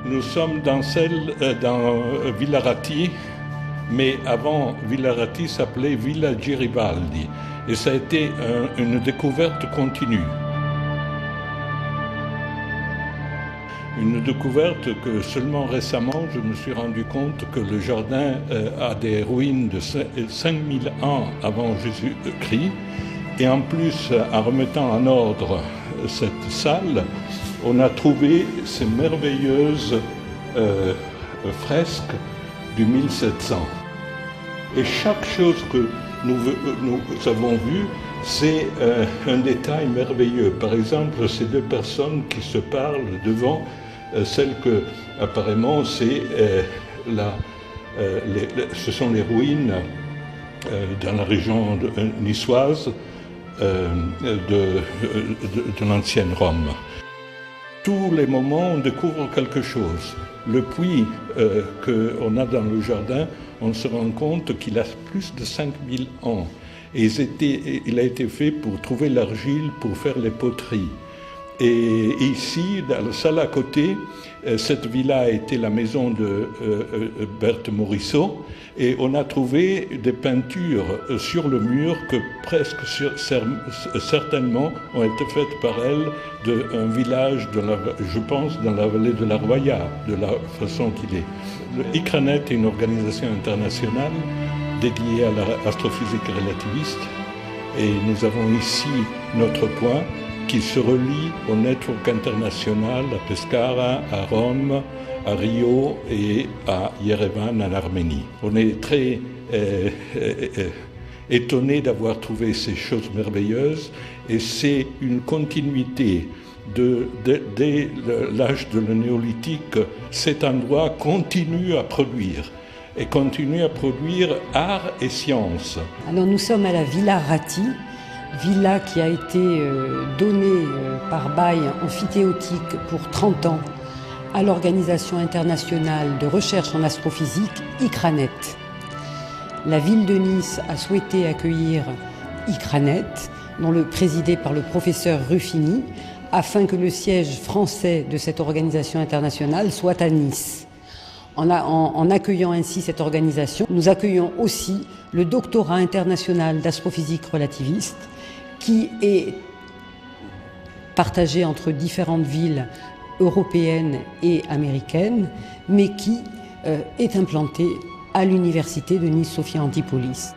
Nous sommes dans Villaraty, mais avant Villaraty s'appelait Villa Garibaldi et ça a été une découverte continue. Une découverte que seulement récemment je me suis rendu compte que le jardin a des ruines de 5000 ans avant Jésus-Christ. Et en plus, en remettant en ordre cette salle, on a trouvé ces merveilleuses fresques du 1700. Et chaque chose que nous avons vue, c'est un détail merveilleux. Par exemple, ces deux personnes qui se parlent devant celle que, apparemment, ce sont les ruines dans la région niçoise de l'ancienne Rome. Tous les moments, on découvre quelque chose. Le puits qu'on a dans le jardin, on se rend compte qu'il a plus de 5000 ans. Et il a été fait pour trouver l'argile pour faire les poteries. Et ici, dans la salle à côté, cette villa a été la maison de Berthe Morisot. Et on a trouvé des peintures sur le mur que presque certainement ont été faites par elle d'un village, je pense, dans la vallée de la Roya, de la façon qu'il est. Le ICRANET est une organisation internationale dédiée à l'astrophysique relativiste. Et nous avons ici notre point qui se relie au network international à Pescara, à Rome, à Rio et à Yerevan en Arménie. On est très étonnés d'avoir trouvé ces choses merveilleuses et c'est une continuité dès l'âge de le néolithique. Cet endroit continue à produire art et science. Alors nous sommes à la Villa Ratti, villa qui a été donnée par bail amphithéotique pour 30 ans à l'Organisation internationale de recherche en astrophysique, ICRANET. La ville de Nice a souhaité accueillir ICRANET, présidé par le professeur Ruffini, afin que le siège français de cette organisation internationale soit à Nice. En accueillant ainsi cette organisation, nous accueillons aussi le doctorat international d'astrophysique relativiste qui est partagé entre différentes villes européennes et américaines, mais qui est implanté à l'université de Nice Sophia Antipolis.